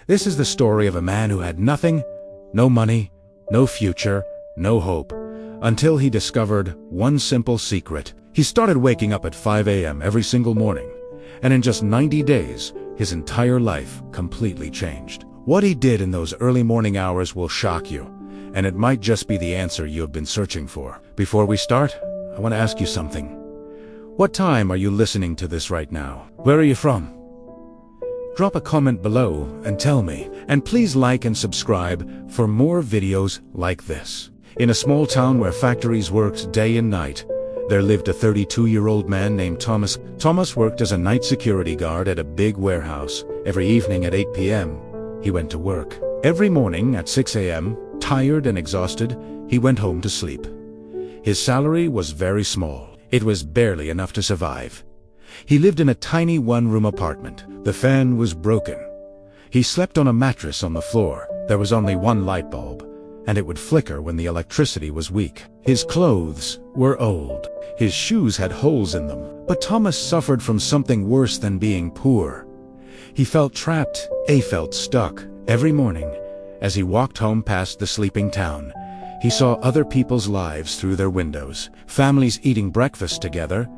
This is the story of a man who had nothing, no money, no future, no hope, until he discovered one simple secret. He started waking up at 5 a.m. every single morning, and in just 90 days, his entire life completely changed. What he did in those early morning hours will shock you, and it might just be the answer you have been searching for. Before we start, I want to ask you something. What time are you listening to this right now? Where are you from? Drop a comment below and tell me. And please like and subscribe for more videos like this. In a small town where factories worked day and night, there lived a 32-year-old man named Thomas. Thomas worked as a night security guard at a big warehouse. Every evening at 8 p.m., he went to work. Every morning at 6 a.m., tired and exhausted, he went home to sleep. His salary was very small. It was barely enough to survive. He lived in a tiny one-room apartment. The fan was broken. He slept on a mattress on the floor. There was only one light bulb, and it would flicker when the electricity was weak. His clothes were old. His shoes had holes in them. But Thomas suffered from something worse than being poor. He felt trapped. He felt stuck. Every morning, as he walked home past the sleeping town, he saw other people's lives through their windows. Families eating breakfast together,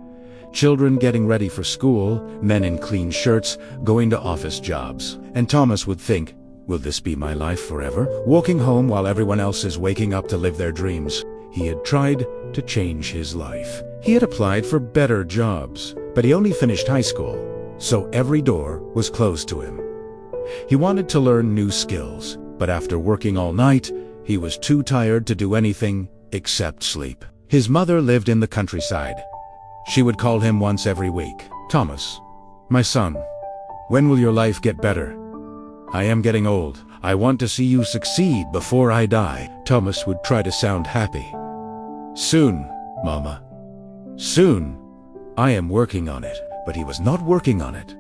children getting ready for school, men in clean shirts going to office jobs. And Thomas would think, will this be my life forever? Walking home while everyone else is waking up to live their dreams. He had tried to change his life. He had applied for better jobs, but he only finished high school, so every door was closed to him. He wanted to learn new skills, but after working all night, he was too tired to do anything except sleep. His mother lived in the countryside. She would call him once every week. Thomas, my son, when will your life get better? I am getting old. I want to see you succeed before I die. Thomas would try to sound happy. Soon, Mama. Soon. I am working on it. But he was not working on it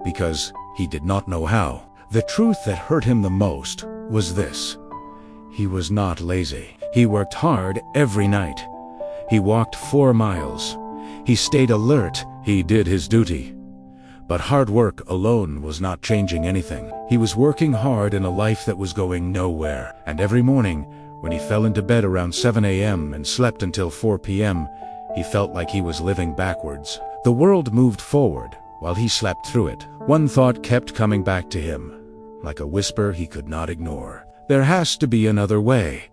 because he did not know how. The truth that hurt him the most was this. He was not lazy. He worked hard every night. He walked 4 miles. He stayed alert. He did his duty. But hard work alone was not changing anything. He was working hard in a life that was going nowhere. And every morning, when he fell into bed around 7 a.m. and slept until 4 p.m., he felt like he was living backwards. The world moved forward while he slept through it. One thought kept coming back to him, like a whisper he could not ignore. There has to be another way.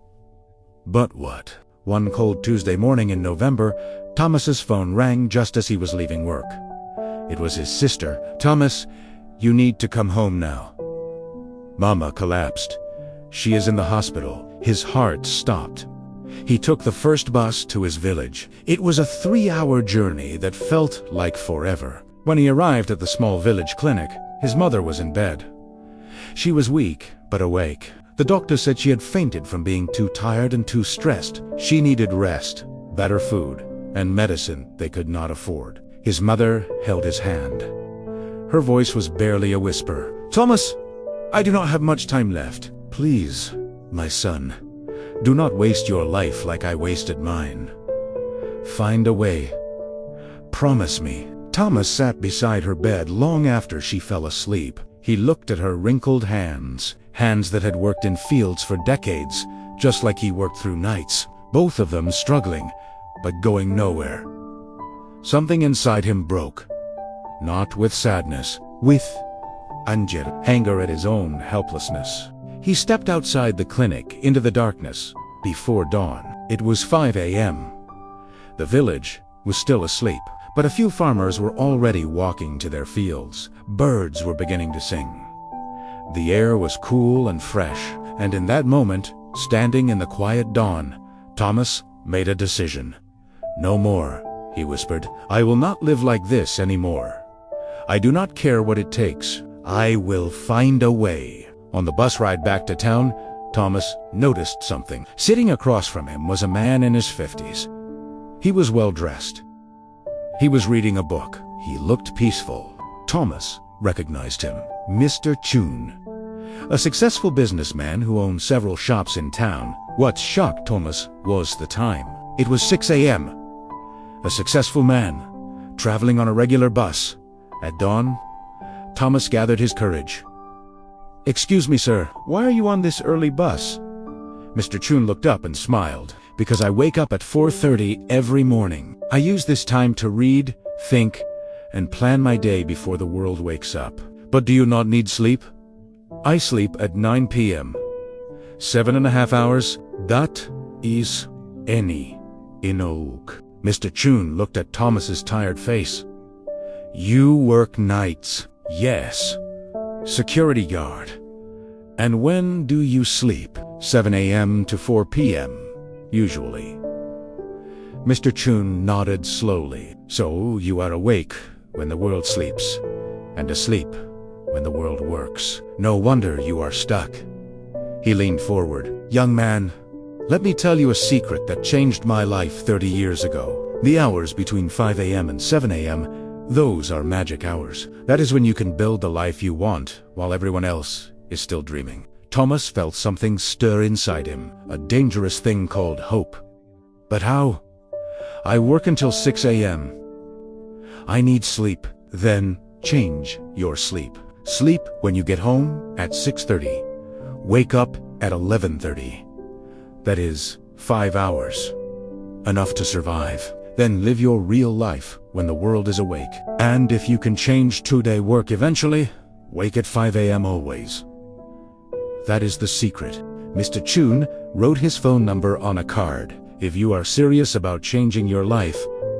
But what? One cold Tuesday morning in November, Thomas's phone rang just as he was leaving work. It was his sister. Thomas, you need to come home now. Mama collapsed. She is in the hospital. His heart stopped. He took the first bus to his village. It was a 3-hour journey that felt like forever. When he arrived at the small village clinic, his mother was in bed. She was weak, but awake. The doctor said she had fainted from being too tired and too stressed. She needed rest, better food, and medicine they could not afford. His mother held his hand. Her voice was barely a whisper. Thomas, I do not have much time left. Please, my son, do not waste your life like I wasted mine. Find a way. Promise me. Thomas sat beside her bed long after she fell asleep. He looked at her wrinkled hands that had worked in fields for decades, just like he worked through nights, both of them struggling, but going nowhere. Something inside him broke, not with sadness, with anger at his own helplessness. He stepped outside the clinic into the darkness before dawn. It was 5 a.m. The village was still asleep, but a few farmers were already walking to their fields. Birds were beginning to sing. The air was cool and fresh, and in that moment, standing in the quiet dawn, Thomas made a decision. No more, he whispered. I will not live like this anymore. I do not care what it takes. I will find a way. On the bus ride back to town, Thomas noticed something. Sitting across from him was a man in his 50s. He was well dressed. He was reading a book. He looked peaceful. Thomas recognized him. Mr. Chun, a successful businessman who owned several shops in town. What shocked Thomas was the time. It was 6 a.m. A successful man, traveling on a regular bus. At dawn, Thomas gathered his courage. "Excuse me, sir, why are you on this early bus?" Mr. Chun looked up and smiled. "Because I wake up at 4:30 every morning. I use this time to read, think, and plan my day before the world wakes up." "But do you not need sleep?" "I sleep at 9 p.m. 7.5 hours. That is any enough." Mr. Chun looked at Thomas's tired face. "You work nights?" "Yes. Security guard." "And when do you sleep?" 7 a.m. to 4 p.m. usually." Mr. Chun nodded slowly. "So you are awake when the world sleeps, and asleep when the world works. No wonder you are stuck." He leaned forward. "Young man, let me tell you a secret that changed my life 30 years ago. The hours between 5 a.m. and 7 a.m., those are magic hours. That is when you can build the life you want while everyone else is still dreaming." Thomas felt something stir inside him, a dangerous thing called hope. "But how?" "I work until 6 a.m. I need sleep." "Then change your sleep. Sleep when you get home at 6:30. Wake up at 11:30. That is 5 hours. Enough to survive. Then live your real life when the world is awake. And if you can change 2-day work eventually, wake at 5 a.m. always." That is the secret. Mr. Chun wrote his phone number on a card. "If you are serious about changing your life,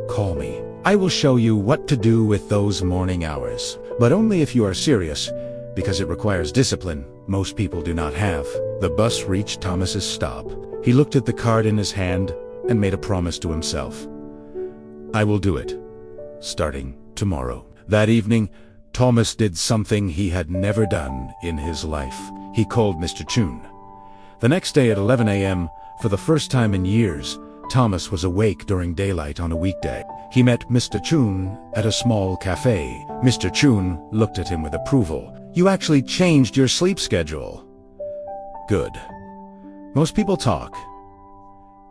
call me. I will show you what to do with those morning hours. But only if you are serious, because it requires discipline most people do not have." The bus reached Thomas's stop. He looked at the card in his hand and made a promise to himself. "I will do it, starting tomorrow." That evening, Thomas did something he had never done in his life. He called Mr. Chun. The next day at 11 a.m., for the first time in years, Thomas was awake during daylight on a weekday. He met Mr. Chun at a small cafe. Mr. Chun looked at him with approval. "You actually changed your sleep schedule." "Good. Most people talk.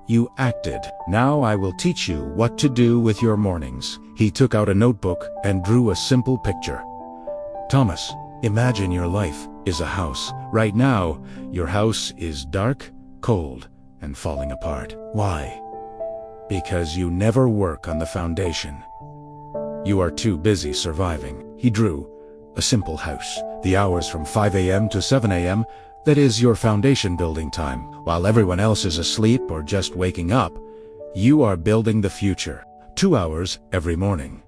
You acted. Now I will teach you what to do with your mornings." He took out a notebook and drew a simple picture. "Thomas, imagine your life is a house. Right now, your house is dark, cold, and falling apart. Why? Because you never work on the foundation. You are too busy surviving." He drew a simple house. The hours from 5 a.m. to 7 a.m., that is your foundation building time. While everyone else is asleep or just waking up, you are building the future. 2 hours every morning.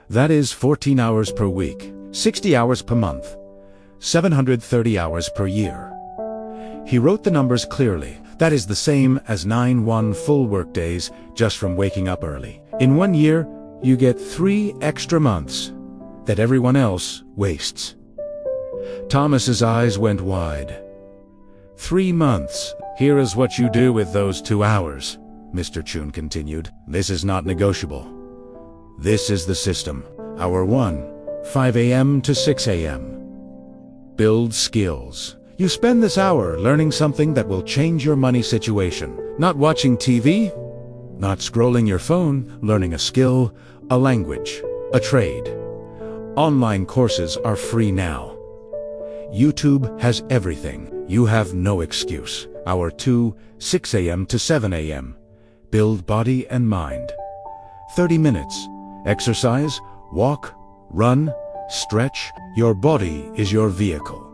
That is 14 hours per week, 60 hours per month, 730 hours per year. He wrote the numbers clearly. That is the same as 9 full work days just from waking up early. In 1 year, you get 3 extra months that everyone else wastes. Thomas's eyes went wide. 3 months. "Here is what you do with those 2 hours, Mr. Chun continued. "This is not negotiable. This is the system. Hour 1, 5 a.m. to 6 a.m. Build skills. You spend this hour learning something that will change your money situation. Not watching TV, not scrolling your phone, learning a skill, a language, a trade. Online courses are free now. YouTube has everything. You have no excuse. Hour 2, 6 a.m. to 7 a.m. Build body and mind. 30 minutes. Exercise, walk, run, stretch. Your body is your vehicle.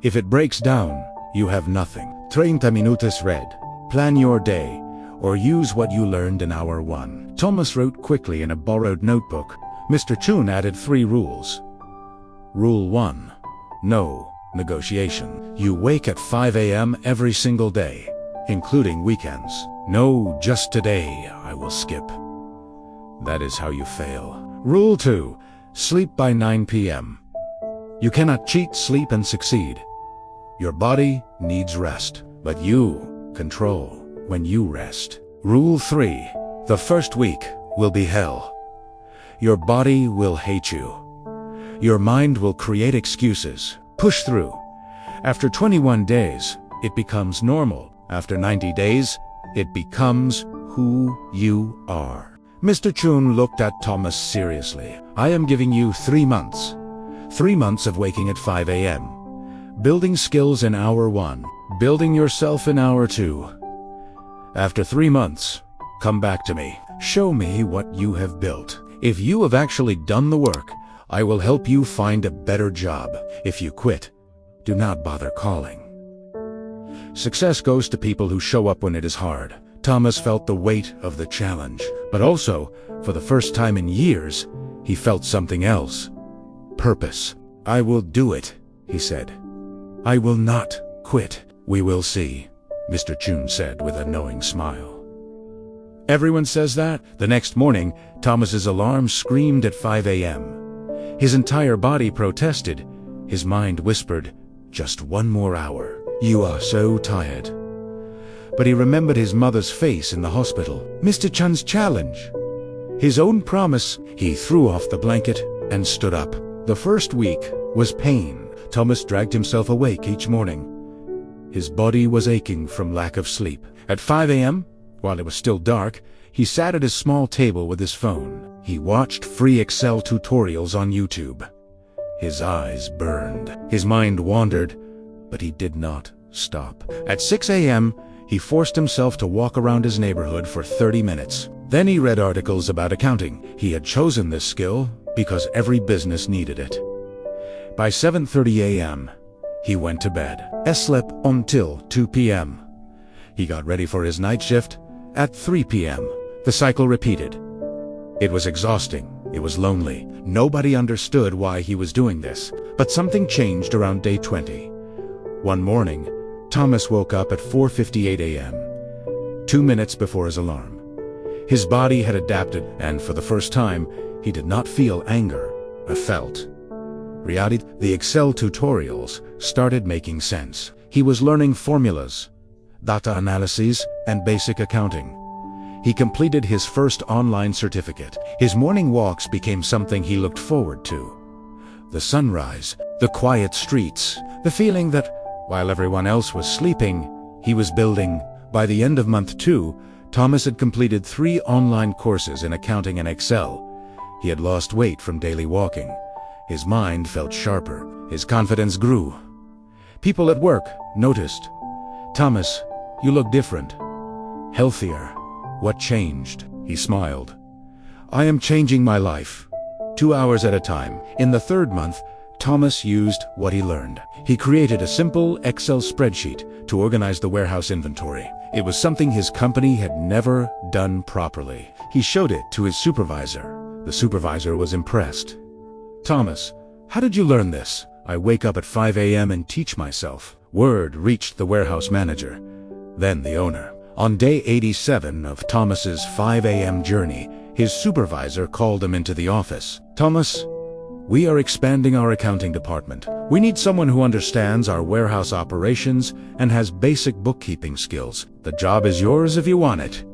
If it breaks down, you have nothing. 30 minutos read. Plan your day, or use what you learned in hour 1. Thomas wrote quickly in a borrowed notebook. Mr. Chun added 3 rules. Rule 1. No negotiation. You wake at 5 a.m. every single day, including weekends. No, just today I will skip. That is how you fail. Rule 2. Sleep by 9 p.m. You cannot cheat sleep and succeed. Your body needs rest, but you control when you rest. Rule 3. The first week will be hell. Your body will hate you. Your mind will create excuses. Push through. After 21 days, it becomes normal. After 90 days, it becomes who you are. Mr. Chun looked at Thomas seriously. I am giving you 3 months. 3 months of waking at 5 a.m. Building skills in hour 1. Building yourself in hour 2. After 3 months, come back to me. Show me what you have built. If you have actually done the work, I will help you find a better job. If you quit, do not bother calling. Success goes to people who show up when it is hard. Thomas felt the weight of the challenge, but also, for the first time in years, he felt something else. Purpose. I will do it, he said. I will not quit. We will see, Mr. Chun said with a knowing smile. Everyone says that. The next morning, Thomas's alarm screamed at 5 a.m. His entire body protested. His mind whispered, just 1 more hour. You are so tired. But he remembered his mother's face in the hospital. Mr. Chun's challenge. His own promise. He threw off the blanket and stood up. The first week was pain. Thomas dragged himself awake each morning. His body was aching from lack of sleep. At 5 a.m., while it was still dark, he sat at his small table with his phone. He watched free Excel tutorials on YouTube. His eyes burned. His mind wandered, but he did not stop. At 6 a.m., he forced himself to walk around his neighborhood for 30 minutes. Then he read articles about accounting. He had chosen this skill because every business needed it. By 7:30 a.m., he went to bed. He slept until 2 p.m. He got ready for his night shift at 3 p.m. The cycle repeated. It was exhausting. It was lonely. Nobody understood why he was doing this. But something changed around day 20. One morning, Thomas woke up at 4:58 a.m., 2 minutes before his alarm. His body had adapted, and for the first time, he did not feel anger, but felt reality. The Excel tutorials started making sense. He was learning formulas, data analyses, and basic accounting. He completed his first online certificate. His morning walks became something he looked forward to. The sunrise, the quiet streets, the feeling that, while everyone else was sleeping, he was building. By the end of month 2, Thomas had completed 3 online courses in accounting and Excel. He had lost weight from daily walking. His mind felt sharper. His confidence grew. People at work noticed. Thomas, you look different. Healthier. What changed? He smiled. I am changing my life. 2 hours at a time. In the 3rd month, Thomas used what he learned. He created a simple Excel spreadsheet to organize the warehouse inventory. It was something his company had never done properly. He showed it to his supervisor. The supervisor was impressed. Thomas, how did you learn this? I wake up at 5 a.m. and teach myself. Word reached the warehouse manager, then the owner. On day 87 of Thomas's 5 a.m. journey, his supervisor called him into the office. Thomas, we are expanding our accounting department. We need someone who understands our warehouse operations and has basic bookkeeping skills. The job is yours if you want it.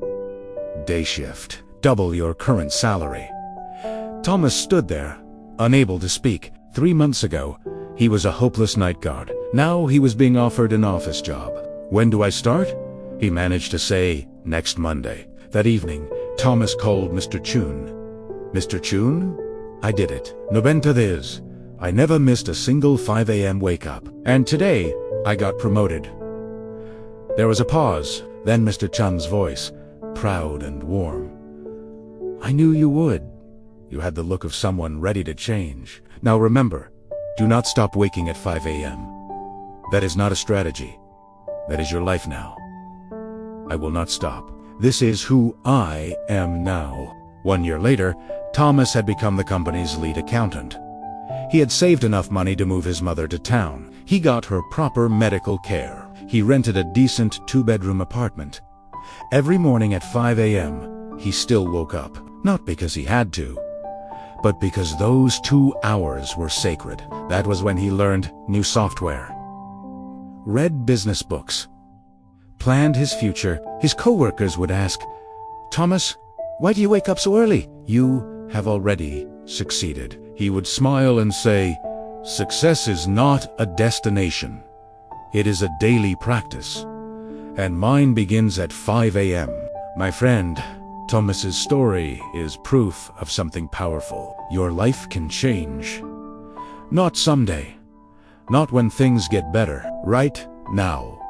Day shift. Double your current salary. Thomas stood there, unable to speak. 3 months ago, he was a hopeless night guard. Now he was being offered an office job. When do I start? He managed to say, next Monday. That evening, Thomas called Mr. Chun. Mr. Chun? I did it. 90 days. I never missed a single 5 a.m. wake-up. And today, I got promoted. There was a pause. Then Mr. Chun's voice, proud and warm. I knew you would. You had the look of someone ready to change. Now remember, do not stop waking at 5 a.m. That is not a strategy. That is your life now. I will not stop. This is who I am now. 1 year later, Thomas had become the company's lead accountant. He had saved enough money to move his mother to town. He got her proper medical care. He rented a decent 2-bedroom apartment. Every morning at 5 a.m., he still woke up. Not because he had to, but because those 2 hours were sacred. That was when he learned new software, read business books, planned his future. His co-workers would ask, Thomas, why do you wake up so early? You have already succeeded. He would smile and say, success is not a destination. It is a daily practice. And mine begins at 5 a.m. My friend, Thomas's story is proof of something powerful. Your life can change. Not someday, not when things get better, right now.